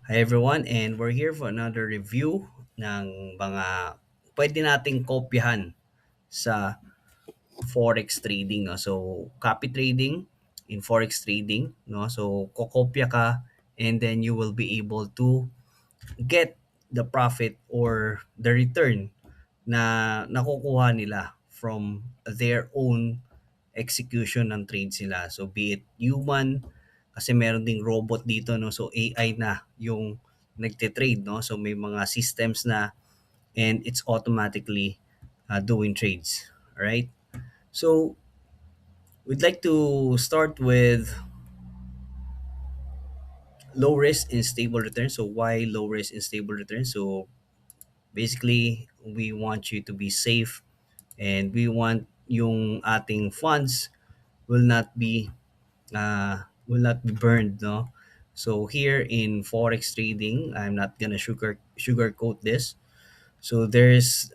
Hi everyone, and we're here for another review ng mga pwede nating kopyahan sa forex trading, no. So copy trading in forex trading, no. So kokopya ka and then you will be able to get the profit or the return na nakukuha nila from their own execution ng trades nila. So be it human, kasi meron ding robot dito, no. So AI na yung nagte-trade, no. So may mga systems na and it's automatically doing trades. All right. So we'd like to start with low risk and stable return. So why low risk and stable return? So basically, we want you to be safe and we want yung ating funds will not be burned, no. So here in forex trading, I'm not gonna sugarcoat this. So there's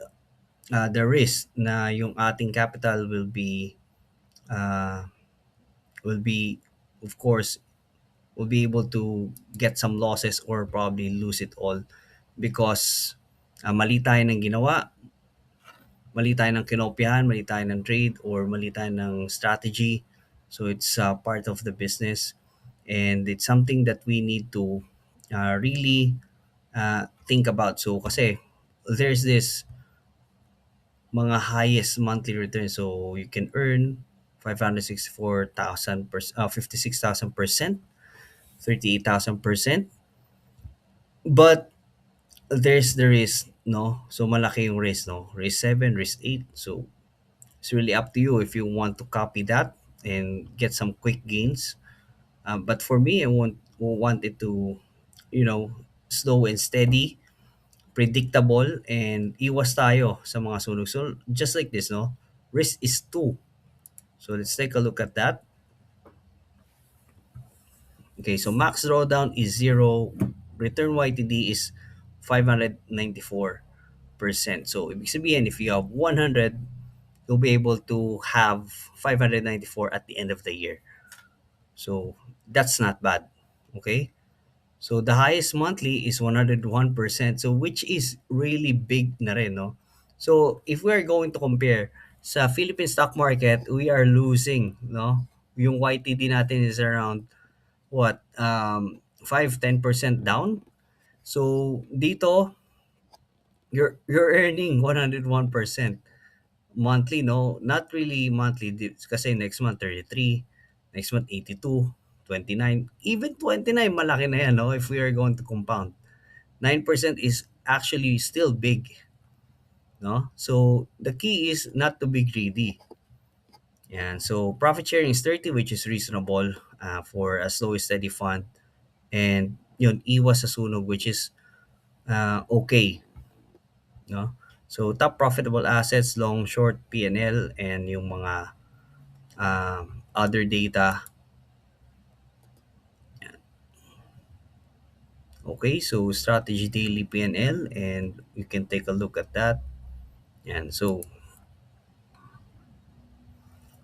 the risk na yung ating capital uh, will be of course will be able to get some losses or probably lose it all because mali tayo ng ginawa, mali tayo ng kinopyahan, mali tayo ng trade, or mali tayo ng strategy. So it's part of the business and it's something that we need to really think about. So kasi there's this mga highest monthly return. So you can earn 564,000 56,000%, 38,000%. But there's the risk, no? So malaki yung risk, no? Risk 7, risk 8. So it's really up to you if you want to copy that and get some quick gains. But for me, I want it to, you know, slow and steady, predictable, and iwas tayo sa mga sunog. So just like this, no? Risk is 2. So let's take a look at that. Okay, so max drawdown is 0. Return YTD is 594%. So ibig sabihin, if you have 100, you'll be able to have 594 at the end of the year. So that's not bad. Okay. So the highest monthly is 101%. So which is really big na rin, no? So if we're going to compare sa Philippine stock market, we are losing, no? Yung YTD natin is around what 5-10% down. So dito you're earning 101% monthly, no, not really monthly kasi next month 33, next month 82, 29, even 29 malaki na yan, no, if we are going to compound. 9% is actually still big, no. So the key is not to be greedy. And so profit sharing is 30, which is reasonable for a slow steady fund. And yun, iwas sa sunog, which is okay, no. So top profitable assets, long short PNL, and yung mga other data. Okay, so strategy daily PNL, and you can take a look at that. And so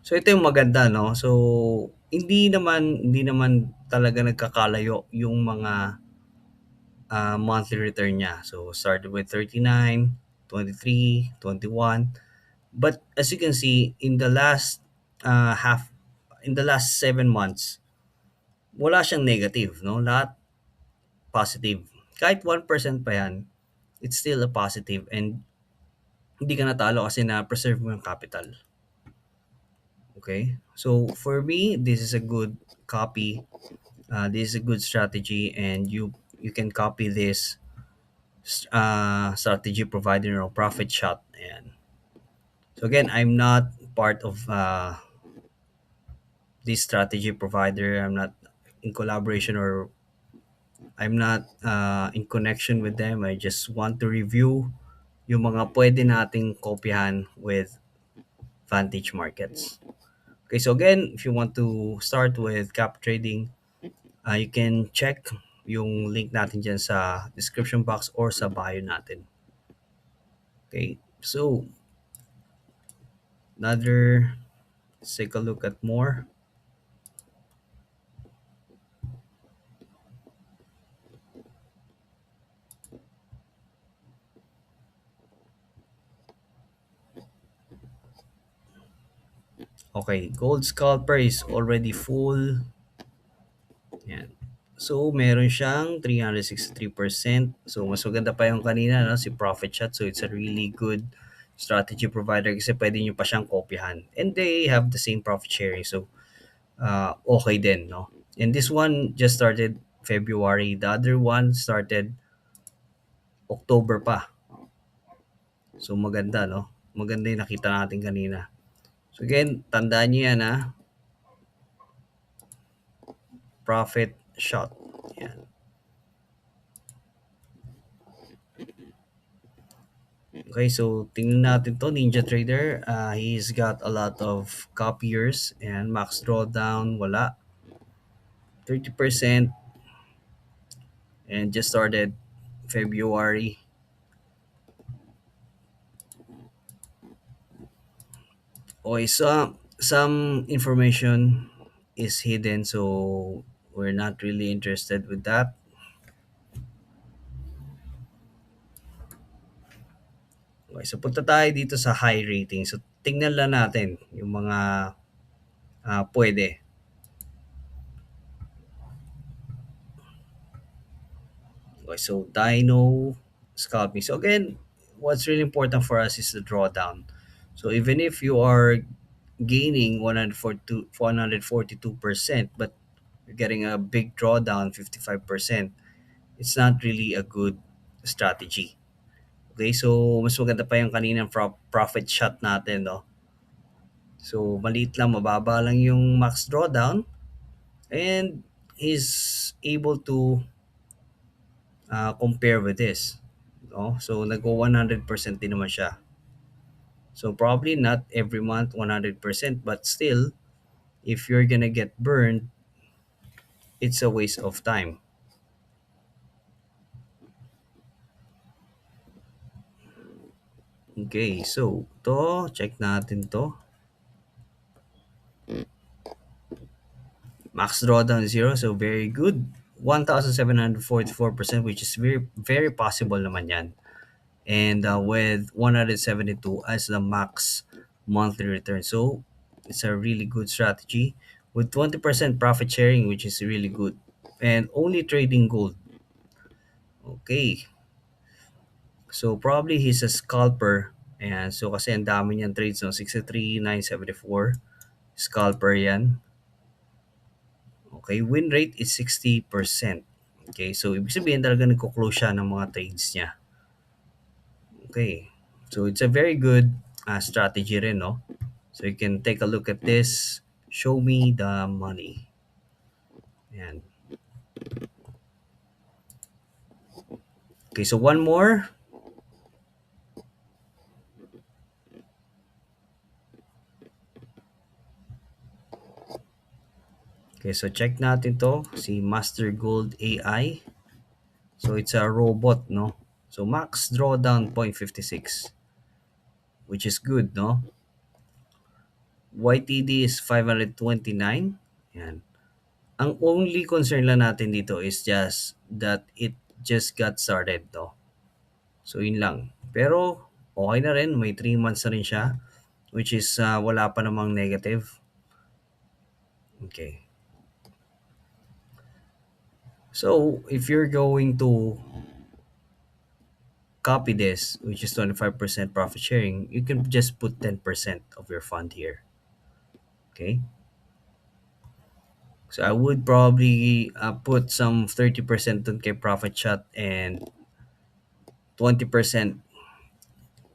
ito yung maganda, no. So hindi naman talaga nagkakalayo yung mga monthly return niya. So started with 39, 23, 21. But as you can see, in the last 7 months, wala siyang negative, no? Lahat positive. Kahit 1% pa yan, it's still a positive and hindi ka natalo kasi na-preserve mo yung capital. Okay? So, for me, this is a good copy. This is a good strategy and you can copy this strategy provider or profit shot. And so again, I'm not part of this strategy provider. I'm not in collaboration or I'm not in connection with them. I just want to review yung mga pwede nating kopyahan with Vantage Markets. Okay, so again, if you want to start with cap trading, you can check yung link natin dyan sa description box or sa bio natin. Okay, so let's take a look at more. Okay, gold scalper is already full. Yan. So, meron siyang 363%. So, mas maganda pa yung kanina, no? Si Profit Shot. So, it's a really good strategy provider kasi pwede nyo pa siyang kopyahan. And they have the same profit sharing. So, okay din, no? And this one just started February. The other one started October pa. So, maganda, no? Maganda yung nakita natin kanina. So, again, tandaan nyo yan, ha? Profit Shot. Yan. Okay, so tingnan natin to Ninja Trader. He's got a lot of copiers and max drawdown wala 30% and just started February. Okay, so some information is hidden so we're not really interested with that. Okay, so punta tayo dito sa high rating. So tingnan lang natin yung mga pwede. Okay, so Dino scalping. So again, what's really important for us is the drawdown. So even if you are gaining 142%, but you're getting a big drawdown 55%, it's not really a good strategy. Okay, so mas maganda pa yung kaninang profit shot natin, no? So maliit lang, mababa lang yung max drawdown and he's able to compare with this. No? So nag 100% din naman siya. So probably not every month 100%, but still if you're gonna get burned, it's a waste of time. Okay, so to check natin to. Max drawdown zero, so very good. 1,744%, which is very possible naman yan. And with 172 as the max monthly return. So it's a really good strategy with 20% profit sharing, which is really good. And only trading gold. Okay. So probably he's a scalper. And so kasi ang dami niyang trades, no? 63,974. Scalper yan. Okay, win rate is 60%. Okay, so ibig sabihin talaga nagko-close siya ng mga trades niya. Okay, so it's a very good strategy rin, no? So you can take a look at this. Show me the money. Yan. Okay, so one more. Okay, so check natin to. Si Master Gold AI. So it's a robot, no? So max drawdown 0.56, which is good, no? YTD is 529. Yan. Ang only concern lang natin dito is just that it just got started, no? So yun lang. Pero okay na rin, may 3 months na rin siya, which is wala pa namang negative. Okay. So if you're going to copy this, which is 25% profit sharing, you can just put 10% of your fund here. Okay. So I would probably put some 30% dun kay profit shot and 20%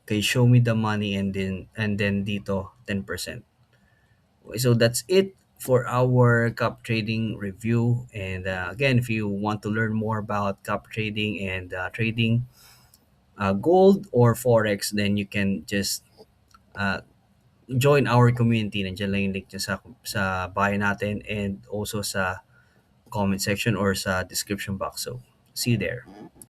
kay show me the money and then dito 10%. Okay, so that's it for our cup trading review. And again, if you want to learn more about cup trading and trading gold or forex, then you can just uh, join our community. Nandiyan lang yung link niya sa bio natin and also sa comment section or sa description box. So see you there.